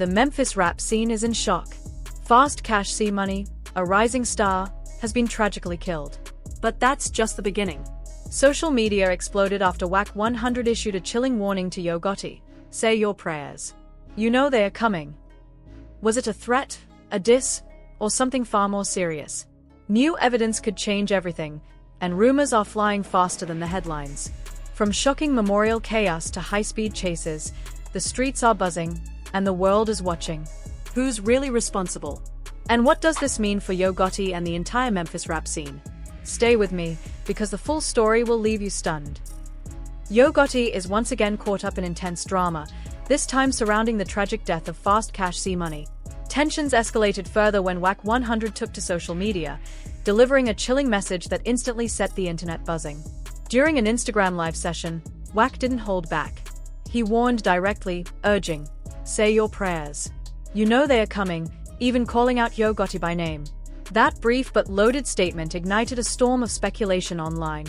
The Memphis rap scene is in shock. FastCash C-Money, a rising star, has been tragically killed. But that's just the beginning. Social media exploded after Wack 100 issued a chilling warning to Yo Gotti: "Say your prayers. You know they are coming." Was it a threat, a diss, or something far more serious? New evidence could change everything, and rumors are flying faster than the headlines. From shocking memorial chaos to high-speed chases, the streets are buzzing, and the world is watching. Who's really responsible? And what does this mean for Yo Gotti and the entire Memphis rap scene? Stay with me, because the full story will leave you stunned. Yo Gotti is once again caught up in intense drama, this time surrounding the tragic death of FastCash C-Money. Tensions escalated further when Wack 100 took to social media, delivering a chilling message that instantly set the internet buzzing. During an Instagram live session, Wack didn't hold back. He warned directly, urging, "Say your prayers. You know they are coming," even calling out Yo Gotti by name. That brief but loaded statement ignited a storm of speculation online.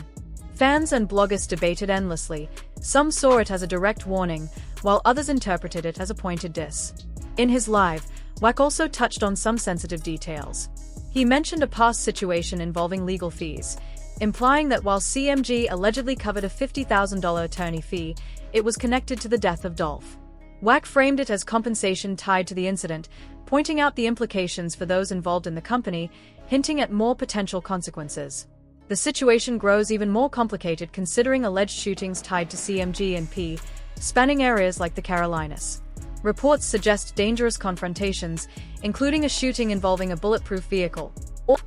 Fans and bloggers debated endlessly. Some saw it as a direct warning, while others interpreted it as a pointed diss. In his live, Wack also touched on some sensitive details. He mentioned a past situation involving legal fees, implying that while CMG allegedly covered a $50,000 attorney fee, it was connected to the death of Dolph. Wack framed it as compensation tied to the incident, pointing out the implications for those involved in the company, hinting at more potential consequences. The situation grows even more complicated considering alleged shootings tied to CMG and P, spanning areas like the Carolinas. Reports suggest dangerous confrontations, including a shooting involving a bulletproof vehicle, or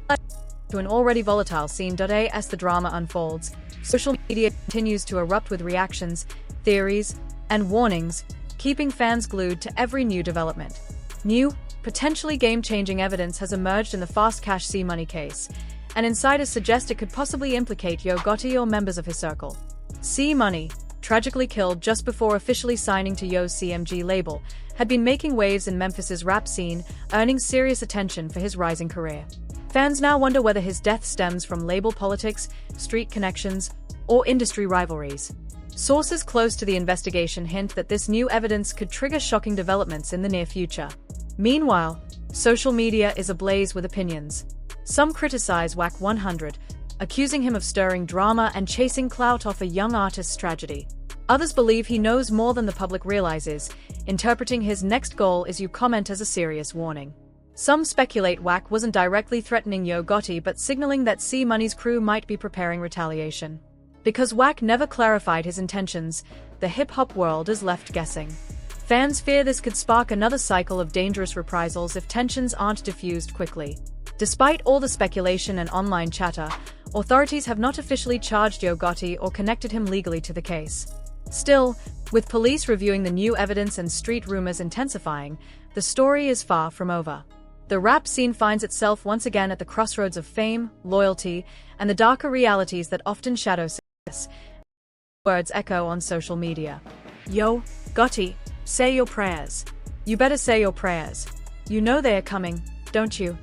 to an already volatile scene. As the drama unfolds, social media continues to erupt with reactions, theories, and warnings, keeping fans glued to every new development. New, potentially game-changing evidence has emerged in the FastCash C-Money case, and insiders suggest it could possibly implicate Yo Gotti or members of his circle. C-Money, tragically killed just before officially signing to Yo's CMG label, had been making waves in Memphis's rap scene, earning serious attention for his rising career. Fans now wonder whether his death stems from label politics, street connections, or industry rivalries. Sources close to the investigation hint that this new evidence could trigger shocking developments in the near future. Meanwhile, social media is ablaze with opinions. Some criticize Wack 100, accusing him of stirring drama and chasing clout off a young artist's tragedy. Others believe he knows more than the public realizes, interpreting his next goal as you comment as a serious warning. Some speculate Wack wasn't directly threatening Yo Gotti but signaling that C-Money's crew might be preparing retaliation. Because Wack never clarified his intentions, the hip-hop world is left guessing. Fans fear this could spark another cycle of dangerous reprisals if tensions aren't diffused quickly. Despite all the speculation and online chatter, authorities have not officially charged Yo Gotti or connected him legally to the case. Still, with police reviewing the new evidence and street rumors intensifying, the story is far from over. The rap scene finds itself once again at the crossroads of fame, loyalty, and the darker realities that often shadow success. Words echo on social media. Yo Gotti, say your prayers. You better say your prayers. You know they are coming, don't you?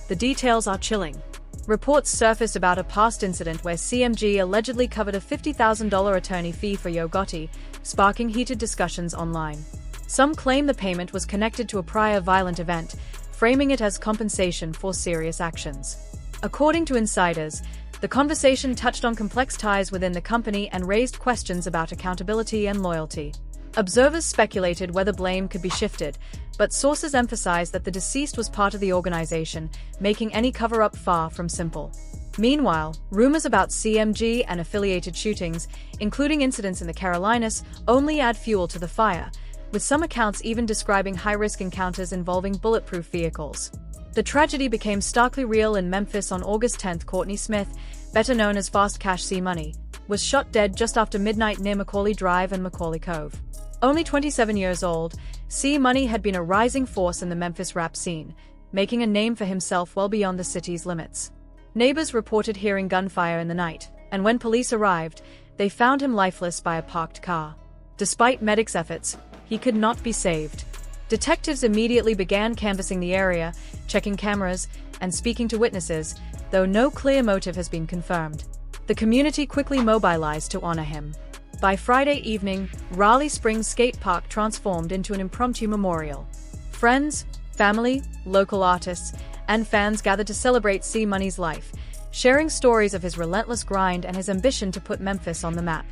The details are chilling. Reports surfaced about a past incident where CMG allegedly covered a $50,000 attorney fee for Yo Gotti, sparking heated discussions online. Some claim the payment was connected to a prior violent event, framing it as compensation for serious actions. According to insiders, the conversation touched on complex ties within the company and raised questions about accountability and loyalty. Observers speculated whether blame could be shifted, but sources emphasized that the deceased was part of the organization, making any cover-up far from simple. Meanwhile, rumors about CMG and affiliated shootings, including incidents in the Carolinas, only add fuel to the fire, with some accounts even describing high-risk encounters involving bulletproof vehicles. The tragedy became starkly real in Memphis on August 10. Courtney Smith, better known as FastCash C-Money, was shot dead just after midnight near Macaulay Drive and Macaulay Cove. Only 27 years old, C-Money had been a rising force in the Memphis rap scene, making a name for himself well beyond the city's limits. Neighbors reported hearing gunfire in the night, and when police arrived, they found him lifeless by a parked car. Despite medics' efforts, he could not be saved. Detectives immediately began canvassing the area, checking cameras, and speaking to witnesses, though no clear motive has been confirmed. The community quickly mobilized to honor him. By Friday evening, Raleigh Springs Skate Park transformed into an impromptu memorial. Friends, family, local artists, and fans gathered to celebrate C-Money's life, sharing stories of his relentless grind and his ambition to put Memphis on the map.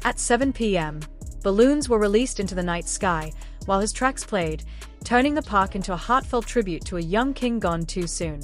At 7 p.m., balloons were released into the night sky, while his tracks played, turning the park into a heartfelt tribute to a young king gone too soon.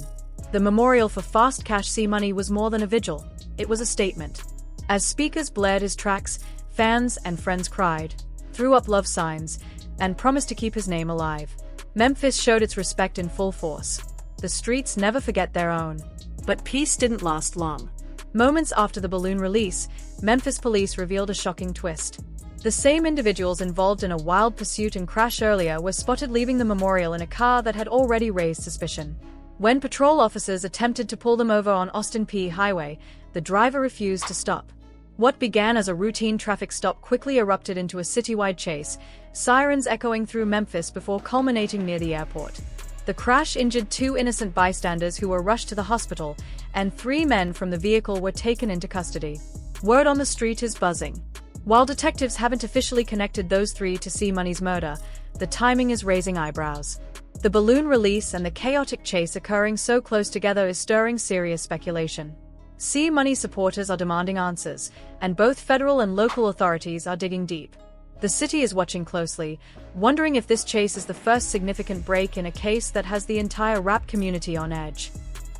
The memorial for FastCash C-Money was more than a vigil, it was a statement. As speakers blared his tracks, fans and friends cried, threw up love signs, and promised to keep his name alive. Memphis showed its respect in full force. The streets never forget their own. But peace didn't last long. Moments after the balloon release, Memphis police revealed a shocking twist. The same individuals involved in a wild pursuit and crash earlier were spotted leaving the memorial in a car that had already raised suspicion. When patrol officers attempted to pull them over on Austin P Highway, the driver refused to stop. What began as a routine traffic stop quickly erupted into a citywide chase, sirens echoing through Memphis before culminating near the airport. The crash injured 2 innocent bystanders who were rushed to the hospital, and 3 men from the vehicle were taken into custody. Word on the street is buzzing. While detectives haven't officially connected those 3 to C-Money's murder, the timing is raising eyebrows. The balloon release and the chaotic chase occurring so close together is stirring serious speculation. C-Money supporters are demanding answers, and both federal and local authorities are digging deep. The city is watching closely, wondering if this chase is the first significant break in a case that has the entire rap community on edge.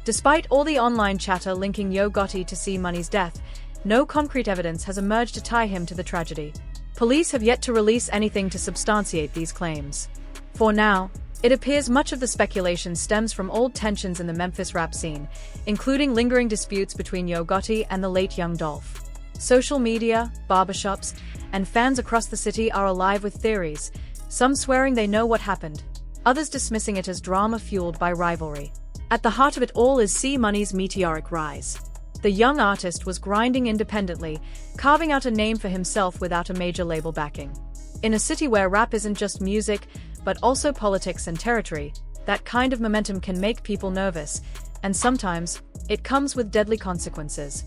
Despite all the online chatter linking Yo Gotti to C-Money's death, no concrete evidence has emerged to tie him to the tragedy. Police have yet to release anything to substantiate these claims. For now, it appears much of the speculation stems from old tensions in the Memphis rap scene, including lingering disputes between Yo Gotti and the late Young Dolph. Social media, barbershops, and fans across the city are alive with theories, some swearing they know what happened, others dismissing it as drama fueled by rivalry. At the heart of it all is C-Money's meteoric rise. The young artist was grinding independently, carving out a name for himself without a major label backing. In a city where rap isn't just music, but also politics and territory, that kind of momentum can make people nervous, and sometimes, it comes with deadly consequences.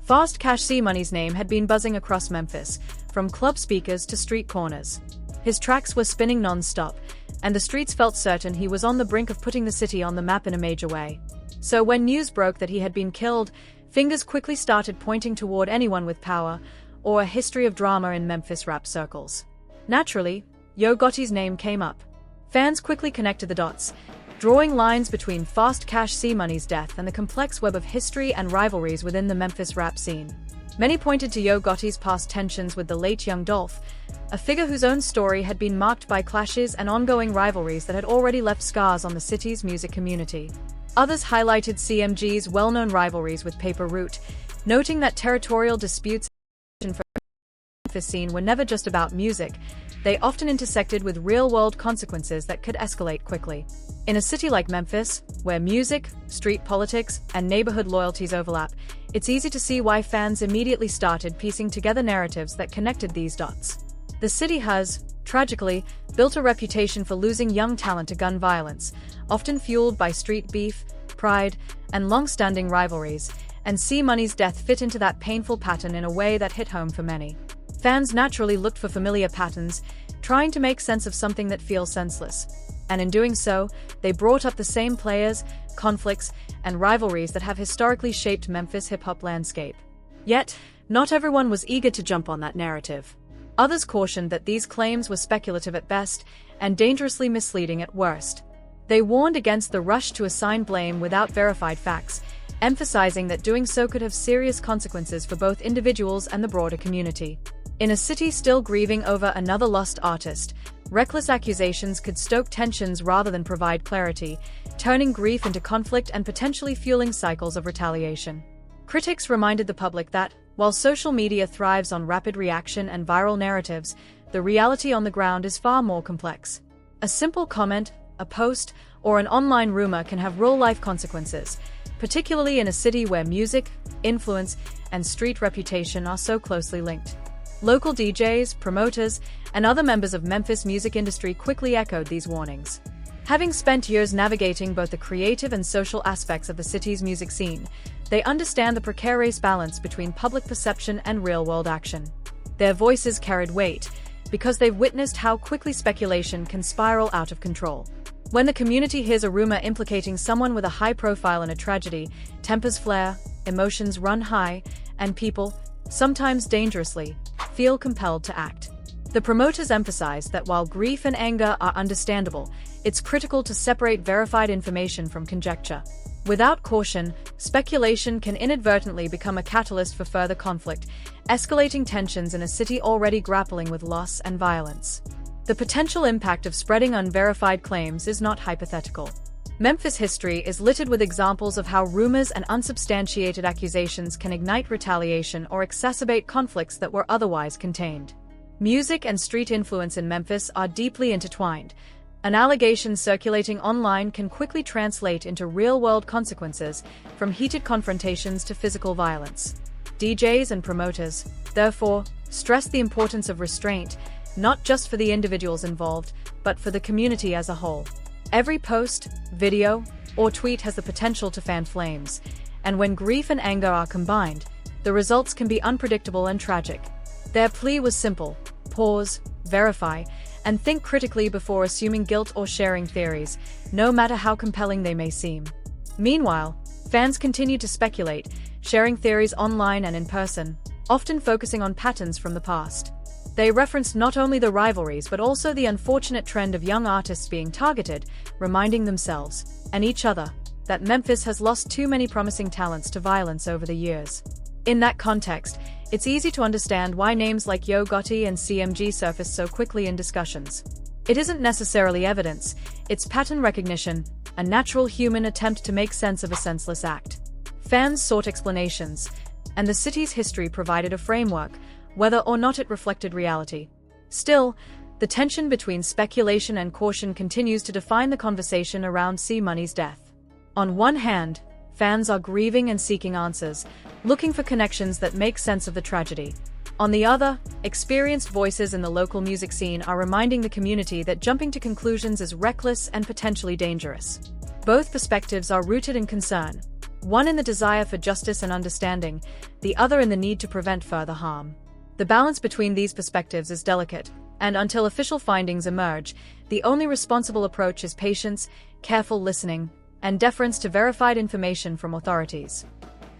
FastCash C-Money's name had been buzzing across Memphis, from club speakers to street corners. His tracks were spinning non-stop, and the streets felt certain he was on the brink of putting the city on the map in a major way. So when news broke that he had been killed, fingers quickly started pointing toward anyone with power, or a history of drama in Memphis rap circles. Naturally, Yo Gotti's name came up. Fans quickly connected the dots, drawing lines between FastCash C-Money's death and the complex web of history and rivalries within the Memphis rap scene. Many pointed to Yo Gotti's past tensions with the late Young Dolph, a figure whose own story had been marked by clashes and ongoing rivalries that had already left scars on the city's music community. Others highlighted CMG's well-known rivalries with Paper Route, noting that territorial disputes in the Memphis scene were never just about music. They often intersected with real-world consequences that could escalate quickly. In a city like Memphis, where music, street politics, and neighborhood loyalties overlap, it's easy to see why fans immediately started piecing together narratives that connected these dots. The city has, tragically, built a reputation for losing young talent to gun violence, often fueled by street beef, pride, and long-standing rivalries, and C-Money's death fit into that painful pattern in a way that hit home for many. Fans naturally looked for familiar patterns, trying to make sense of something that feels senseless. And in doing so, they brought up the same players, conflicts, and rivalries that have historically shaped Memphis hip-hop landscape. Yet, not everyone was eager to jump on that narrative. Others cautioned that these claims were speculative at best and dangerously misleading at worst. They warned against the rush to assign blame without verified facts, emphasizing that doing so could have serious consequences for both individuals and the broader community. In a city still grieving over another lost artist, reckless accusations could stoke tensions rather than provide clarity, turning grief into conflict and potentially fueling cycles of retaliation. Critics reminded the public that, while social media thrives on rapid reaction and viral narratives, the reality on the ground is far more complex. A simple comment, a post, or an online rumor can have real-life consequences, particularly in a city where music, influence, and street reputation are so closely linked. Local DJs, promoters, and other members of Memphis music industry quickly echoed these warnings. Having spent years navigating both the creative and social aspects of the city's music scene, they understand the precarious balance between public perception and real-world action. Their voices carried weight, because they've witnessed how quickly speculation can spiral out of control. When the community hears a rumor implicating someone with a high profile in a tragedy, tempers flare, emotions run high, and people, sometimes dangerously, feel compelled to act. The promoters emphasize that while grief and anger are understandable, it's critical to separate verified information from conjecture. Without caution, speculation can inadvertently become a catalyst for further conflict, escalating tensions in a city already grappling with loss and violence. The potential impact of spreading unverified claims is not hypothetical. Memphis history is littered with examples of how rumors and unsubstantiated accusations can ignite retaliation or exacerbate conflicts that were otherwise contained. Music and street influence in Memphis are deeply intertwined. An allegation circulating online can quickly translate into real-world consequences, from heated confrontations to physical violence. DJs and promoters, therefore, stress the importance of restraint, not just for the individuals involved, but for the community as a whole. Every post, video, or tweet has the potential to fan flames, and when grief and anger are combined, the results can be unpredictable and tragic. Their plea was simple: pause, verify, and think critically before assuming guilt or sharing theories, no matter how compelling they may seem. Meanwhile, fans continue to speculate, sharing theories online and in person, often focusing on patterns from the past. They reference not only the rivalries but also the unfortunate trend of young artists being targeted, reminding themselves, and each other, that Memphis has lost too many promising talents to violence over the years. In that context, it's easy to understand why names like Yo Gotti and CMG surface so quickly in discussions. It isn't necessarily evidence, it's pattern recognition, a natural human attempt to make sense of a senseless act. Fans sought explanations, and the city's history provided a framework, whether or not it reflected reality. Still, the tension between speculation and caution continues to define the conversation around C-Money's death. On one hand, fans are grieving and seeking answers, looking for connections that make sense of the tragedy. On the other, experienced voices in the local music scene are reminding the community that jumping to conclusions is reckless and potentially dangerous. Both perspectives are rooted in concern, one in the desire for justice and understanding, the other in the need to prevent further harm. The balance between these perspectives is delicate, and until official findings emerge, the only responsible approach is patience, careful listening, and deference to verified information from authorities.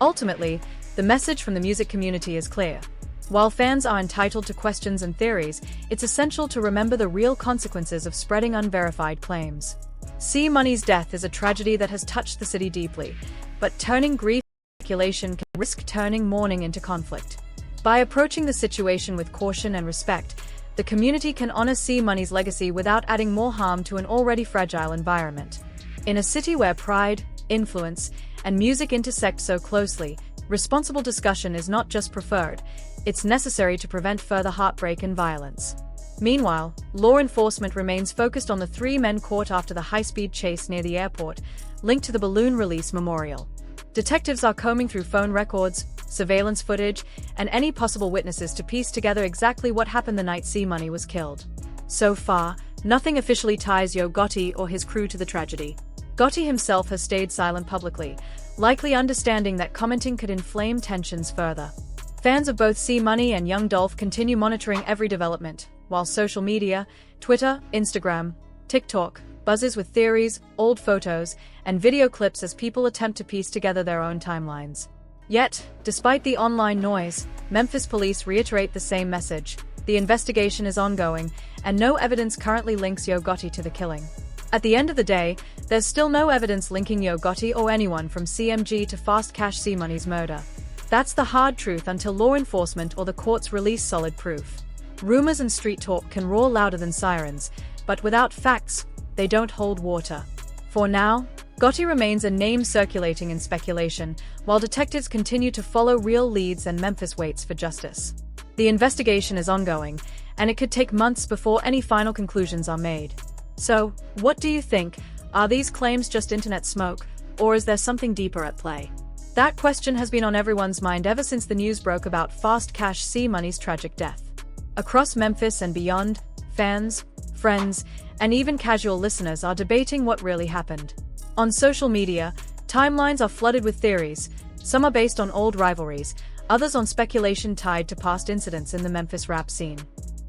Ultimately, the message from the music community is clear. While fans are entitled to questions and theories, it's essential to remember the real consequences of spreading unverified claims. C-Money's death is a tragedy that has touched the city deeply, but turning grief into speculation can risk turning mourning into conflict. By approaching the situation with caution and respect, the community can honor C-Money's legacy without adding more harm to an already fragile environment. In a city where pride, influence, and music intersect so closely, responsible discussion is not just preferred, it's necessary to prevent further heartbreak and violence. Meanwhile, law enforcement remains focused on the 3 men caught after the high-speed chase near the airport, linked to the balloon release memorial. Detectives are combing through phone records, surveillance footage, and any possible witnesses to piece together exactly what happened the night C-Money was killed. So far, nothing officially ties Yo Gotti or his crew to the tragedy. Gotti himself has stayed silent publicly, likely understanding that commenting could inflame tensions further. Fans of both C-Money and Young Dolph continue monitoring every development, while social media, Twitter, Instagram, TikTok, buzzes with theories, old photos, and video clips as people attempt to piece together their own timelines. Yet, despite the online noise, Memphis police reiterate the same message: the investigation is ongoing, and no evidence currently links Yo Gotti to the killing. At the end of the day, there's still no evidence linking Yo Gotti or anyone from CMG to FastCash C-Money's murder. That's the hard truth until law enforcement or the courts release solid proof. Rumors and street talk can roar louder than sirens, but without facts, they don't hold water. For now, Gotti remains a name circulating in speculation, while detectives continue to follow real leads and Memphis waits for justice. The investigation is ongoing, and it could take months before any final conclusions are made. So, what do you think? Are these claims just internet smoke, or is there something deeper at play? That question has been on everyone's mind ever since the news broke about FastCash C-Money's tragic death. Across Memphis and beyond, fans, friends, and even casual listeners are debating what really happened. On social media, timelines are flooded with theories. Some are based on old rivalries, others on speculation tied to past incidents in the Memphis rap scene.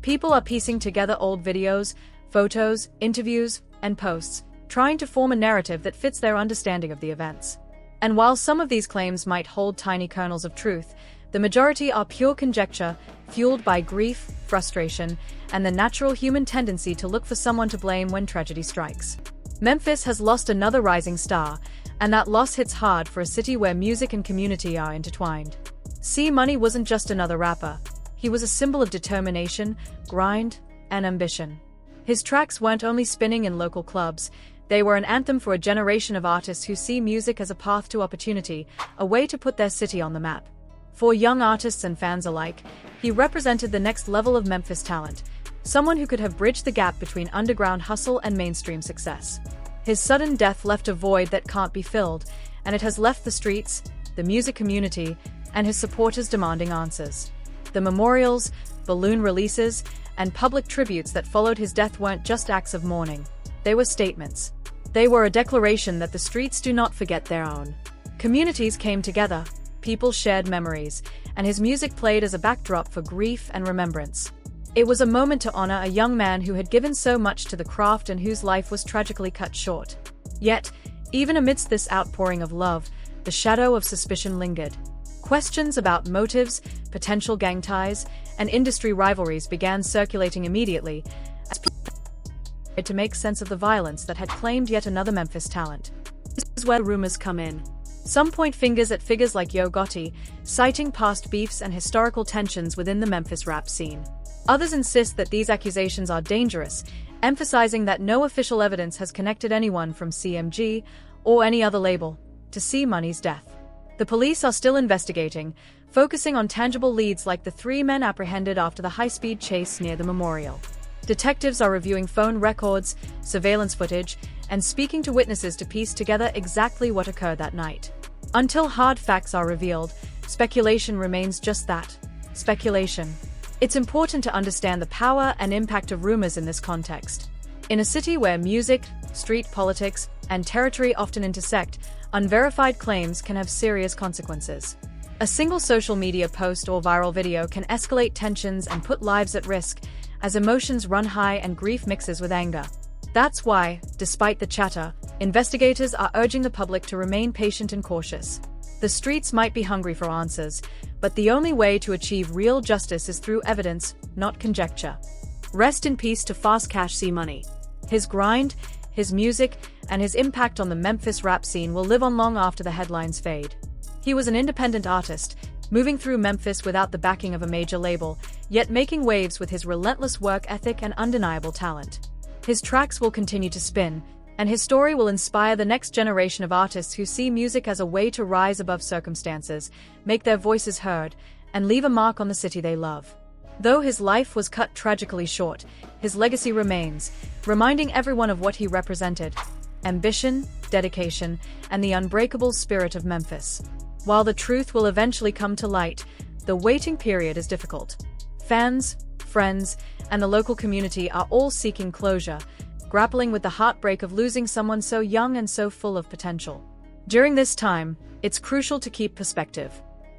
People are piecing together old videos, photos, interviews, and posts, trying to form a narrative that fits their understanding of the events. And while some of these claims might hold tiny kernels of truth, the majority are pure conjecture, fueled by grief, frustration, and the natural human tendency to look for someone to blame when tragedy strikes. Memphis has lost another rising star, and that loss hits hard for a city where music and community are intertwined. C-Money wasn't just another rapper. He was a symbol of determination, grind, and ambition. His tracks weren't only spinning in local clubs, they were an anthem for a generation of artists who see music as a path to opportunity, a way to put their city on the map. For young artists and fans alike, he represented the next level of Memphis talent, someone who could have bridged the gap between underground hustle and mainstream success. His sudden death left a void that can't be filled, and it has left the streets, the music community, and his supporters demanding answers. The memorials, balloon releases, and public tributes that followed his death weren't just acts of mourning. They were statements. They were a declaration that the streets do not forget their own. Communities came together, people shared memories, and his music played as a backdrop for grief and remembrance. It was a moment to honor a young man who had given so much to the craft and whose life was tragically cut short. Yet, even amidst this outpouring of love, the shadow of suspicion lingered. Questions about motives, potential gang ties, and industry rivalries began circulating immediately as people tried to make sense of the violence that had claimed yet another Memphis talent. This is where rumors come in. Some point fingers at figures like Yo Gotti, citing past beefs and historical tensions within the Memphis rap scene. Others insist that these accusations are dangerous, emphasizing that no official evidence has connected anyone from CMG or any other label to C-Money's death. The police are still investigating, focusing on tangible leads like the 3 men apprehended after the high-speed chase near the memorial. Detectives are reviewing phone records, surveillance footage, and speaking to witnesses to piece together exactly what occurred that night. Until hard facts are revealed, speculation remains just that, speculation. It's important to understand the power and impact of rumors in this context. In a city where music, street politics, and territory often intersect, unverified claims can have serious consequences. A single social media post or viral video can escalate tensions and put lives at risk, as emotions run high and grief mixes with anger. That's why, despite the chatter, investigators are urging the public to remain patient and cautious. The streets might be hungry for answers, but the only way to achieve real justice is through evidence, not conjecture. Rest in peace to FastCash C-Money. His grind, his music, and his impact on the Memphis rap scene will live on long after the headlines fade. He was an independent artist, moving through Memphis without the backing of a major label, yet making waves with his relentless work ethic and undeniable talent. His tracks will continue to spin, and his story will inspire the next generation of artists who see music as a way to rise above circumstances, make their voices heard, and leave a mark on the city they love. Though his life was cut tragically short, his legacy remains, reminding everyone of what he represented: ambition, dedication, and the unbreakable spirit of Memphis. While the truth will eventually come to light, the waiting period is difficult. Fans, friends, and the local community are all seeking closure, grappling with the heartbreak of losing someone so young and so full of potential. During this time, it's crucial to keep perspective.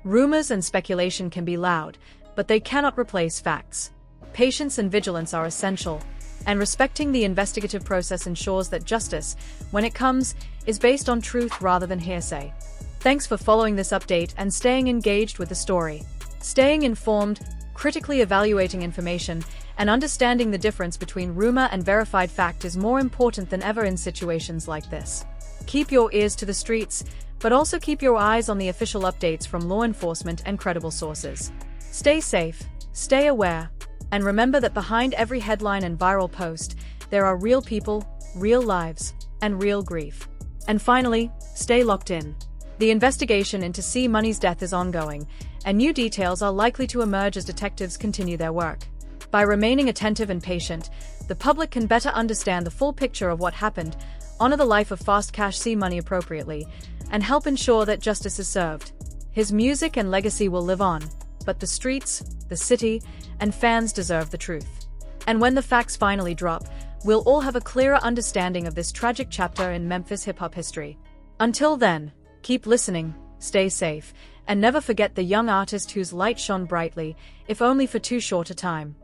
Rumors and speculation can be loud, but they cannot replace facts. Patience and vigilance are essential, and respecting the investigative process ensures that justice, when it comes, is based on truth rather than hearsay. Thanks for following this update and staying engaged with the story. Staying informed, critically evaluating information, and understanding the difference between rumor and verified fact is more important than ever in situations like this. Keep your ears to the streets, but also keep your eyes on the official updates from law enforcement and credible sources. Stay safe, stay aware, and remember that behind every headline and viral post, there are real people, real lives, and real grief. And finally, stay locked in. The investigation into C-Money's death is ongoing, and new details are likely to emerge as detectives continue their work. By remaining attentive and patient, the public can better understand the full picture of what happened, honor the life of FastCash C-Money appropriately, and help ensure that justice is served. His music and legacy will live on, but the streets, the city, and fans deserve the truth. And when the facts finally drop, we'll all have a clearer understanding of this tragic chapter in Memphis hip-hop history. Until then, keep listening, stay safe, and never forget the young artist whose light shone brightly, if only for too short a time.